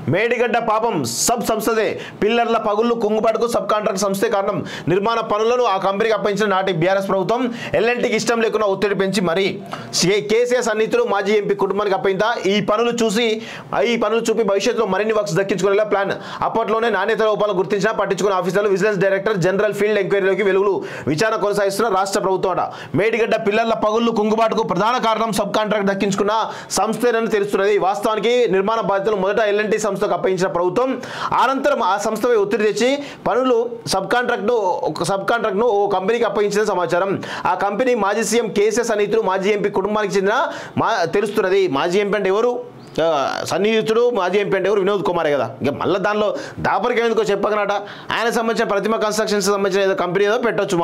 మేడిగడ్డ పాపం సబ్ సంస్థదే పిల్లర్ల పగుళ్లు కుంగుబాటుకు sub contract సంస్థే కారణం నిర్మాణ పనులను ఆ కంపెనీకి అప్పగించిన నాటి బీఆర్ఎస్ ప్రభుత్వం ఎల్ఎన్టీకి ఇష్టం లేకుండా ఒత్తిడి పెంచి మరి కేసీఆర్ సన్నిహితులు మాజీ ఎంపీ కుటుంబానికి అప్పగిందా ఈ పనులు చూపి భవిష్యత్తులో మరిన్ని వర్క్స్ దక్కించుకునేలా ప్లాన్ అప్పట్లోనే నాణ్యత లోపాలు గుర్తించినా పట్టించుకున్న ఆఫీసర్లు విజిలెన్స్ డైరెక్టర్ జనరల్ ఫీల్డ్ ఎంక్వైరీలోకి వెలుగులు విచారణ కొనసాగిస్తున్న రాష్ట్ర ప్రభుత్వం అట మేడిగడ్డ పిల్లర్ల పగుళ్లు కుంగుబాటుకు ప్రధాన కారణం సబ్ కాంట్రాక్ట్ దక్కించుకున్న సంస్థేనని తెలుస్తున్నది వాస్తవానికి నిర్మాణ బాధ్యతలు మొదట ఎల్ఎన్టీ సంస్థకు అప్పగించిన ప్రభుత్వం అనంతరం ఆ సంస్థపై ఒత్తిడి తెచ్చి పనులు సబ్ కాంట్రాక్ట్ను ఓ కంపెనీకి అప్పగించిన సమాచారం ఆ కంపెనీ మాజీ సీఎం కేసీఆర్ సన్నిహితులు మాజీ ఎంపీ కుటుంబానికి చెందిన తెలుస్తున్నది మాజీ ఎంపీ అంటే ఎవరు సన్నిహితుడు మాజీ ఎంపీ అంటే ఎవరు వినోద్ కుమారే కదా ఇంకా మళ్ళీ దానిలో దాపరికి ఎందుకో చెప్పకనట ఆయన సంబంధించిన ప్రతిమ కన్స్ట్రక్షన్స్ సంబంధించిన ఏదో కంపెనీ ఏదో పెట్టవచ్చు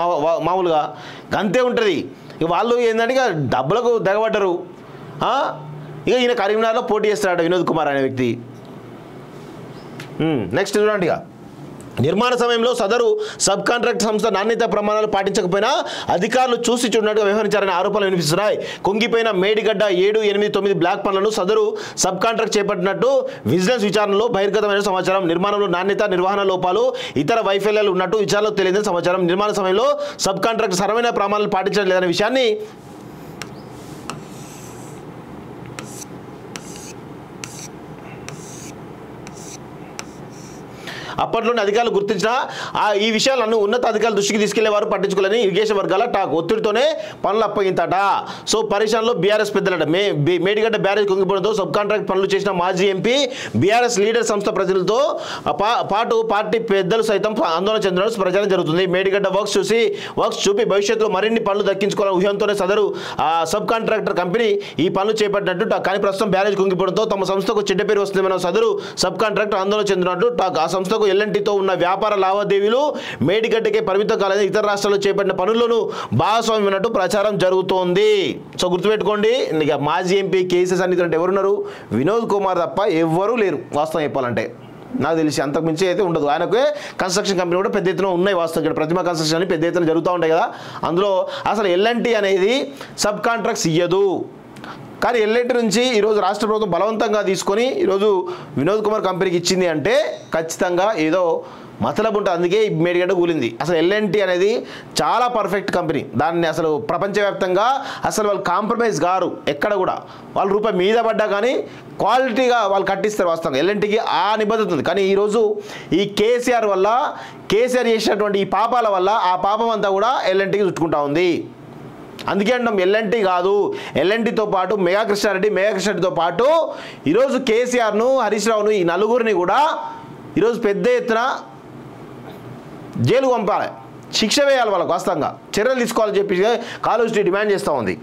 మామూలుగా అంతే ఉంటుంది ఇక వాళ్ళు ఏంటంటే ఇక డబ్బులకు దిగబడ్డరు ఇక ఈయన కరీంనగర్లో పోటీ చేస్తాడు వినోద్ కుమార్ అనే వ్యక్తి నెక్స్ట్ చూడండి ఇక నిర్మాణ సమయంలో సదరు సబ్ కాంట్రాక్ట్ సంస్థ నాణ్యత ప్రమాణాలు పాటించకపోయినా అధికారులు చూసి చూడనట్టుగా వ్యవహరించారనే ఆరోపణలు వినిపిస్తున్నాయి కుంగిపోయిన మేడిగడ్డ 7, 8, 9 బ్లాక్ పనులను సదరు సబ్ కాంట్రాక్ట్ చేపట్టినట్టు విజిలెన్స్ విచారణలో బహిర్గతమైన సమాచారం నిర్మాణంలో నాణ్యత నిర్వహణ లోపాలు ఇతర వైఫల్యాలు ఉన్నట్టు విచారణలో తెలియని సమాచారం నిర్మాణ సమయంలో సబ్ కాంట్రాక్ట్ సరైన ప్రమాణాలు పాటించడం లేదనే విషయాన్ని అప్పట్లోనే అధికారులు గుర్తించిన ఈ విషయాలను ఉన్నత అధికారుల దృష్టికి తీసుకెళ్లేవారు పట్టించుకోలేని ఇరిగేషన్ వర్గాల టాక్ ఒత్తిడితోనే పనులు అప్పగింతట సో పరిశ్రమలో బీఆర్ఎస్ పెద్దలట మేడిగడ్డ బ్యారేజ్ కుంగిపోవడంతో సబ్ కాంట్రాక్ట్ పనులు చేసిన మాజీ ఎంపీ బీఆర్ఎస్ లీడర్ సంస్థ ప్రజలతో పాటు పార్టీ పెద్దలు సైతం ఆందోళన చెందడం ప్రచారం జరుగుతుంది మేడిగడ్డ వర్క్స్ చూపి భవిష్యత్తులో మరిన్ని పనులు దక్కించుకోవాలని ఊహంతోనే సదరు సబ్ కాంట్రాక్టర్ కంపెనీ ఈ పనులు చేపట్టినట్టు కానీ ప్రస్తుతం బ్యారేజ్ కుంగిపోవడంతో తమ సంస్థకు చెడ్డ పేరు వస్తుందని సదరు సబ్ కాంట్రాక్టర్ ఆందోళన చెందినట్టు టాక్ ఆ సంస్థకు ఎల్ఎన్టీతో ఉన్న వ్యాపార లావాదేవీలు మేడిగడ్డకే పరిమితం కాలేదని ఇతర రాష్ట్రాల్లో చేపట్టిన పనులను భాగస్వామ్యం ఉన్నట్టు ప్రచారం జరుగుతోంది సో గుర్తుపెట్టుకోండి ఇక మాజీ ఎంపీ కేసీఆర్ సన్నిహితులు అంటే ఎవరున్నారు వినోద్ కుమార్ తప్ప ఎవ్వరూ లేరు వాస్తవం చెప్పాలంటే నాకు తెలిసి అంతకుమించి అయితే ఉండదు ఆయనకే కన్స్ట్రక్షన్ కంపెనీ కూడా పెద్ద ఎత్తున ఉన్నాయి వాస్తవం ఇక్కడ ప్రతిమ కన్స్ట్రక్షన్ అని పెద్ద ఎత్తున జరుగుతూ ఉంటాయి కదా అందులో అసలు ఎల్ఎన్టీ అనేది సబ్ కాంట్రాక్ట్స్ ఇయ్యదు కానీ ఎల్ఎన్టీ నుంచి ఈరోజు రాష్ట్ర ప్రభుత్వం బలవంతంగా తీసుకొని ఈరోజు వినోద్ కుమార్ కంపెనీకి ఇచ్చింది అంటే ఖచ్చితంగా ఏదో మతలబు ఉంటుంది అందుకే మేడిగడ్డ కూలింది అసలు ఎల్ఎన్టీ అనేది చాలా పర్ఫెక్ట్ కంపెనీ దాన్ని అసలు ప్రపంచవ్యాప్తంగా అసలు వాళ్ళు కాంప్రమైజ్ గారు ఎక్కడ కూడా వాళ్ళు రూపాయి మీద పడ్డా కానీ క్వాలిటీగా వాళ్ళు కట్టిస్తారు వాస్తవంగా ఎల్ఎన్టీకి ఆ నిబద్ధత ఉంది కానీ ఈరోజు ఈ కేసీఆర్ చేసినటువంటి ఈ పాపాల వల్ల ఆ పాపం అంతా కూడా ఎల్ఎన్టీకి చుట్టుకుంటా ఉంది అందుకే అంటాం ఎల్ఎన్టీ కాదు ఎల్ఎన్టీతో పాటు మెగా కృష్ణారెడ్డితో పాటు ఈరోజు కేసీఆర్ను హరీష్ రావును ఈ నలుగురిని కూడా ఈరోజు పెద్ద ఎత్తున జైలుకు పంపాలి శిక్ష వేయాలి వాళ్ళకు వాస్తవంగా చర్యలు తీసుకోవాలని చెప్పి కాలేజీ డిమాండ్ చేస్తూ ఉంది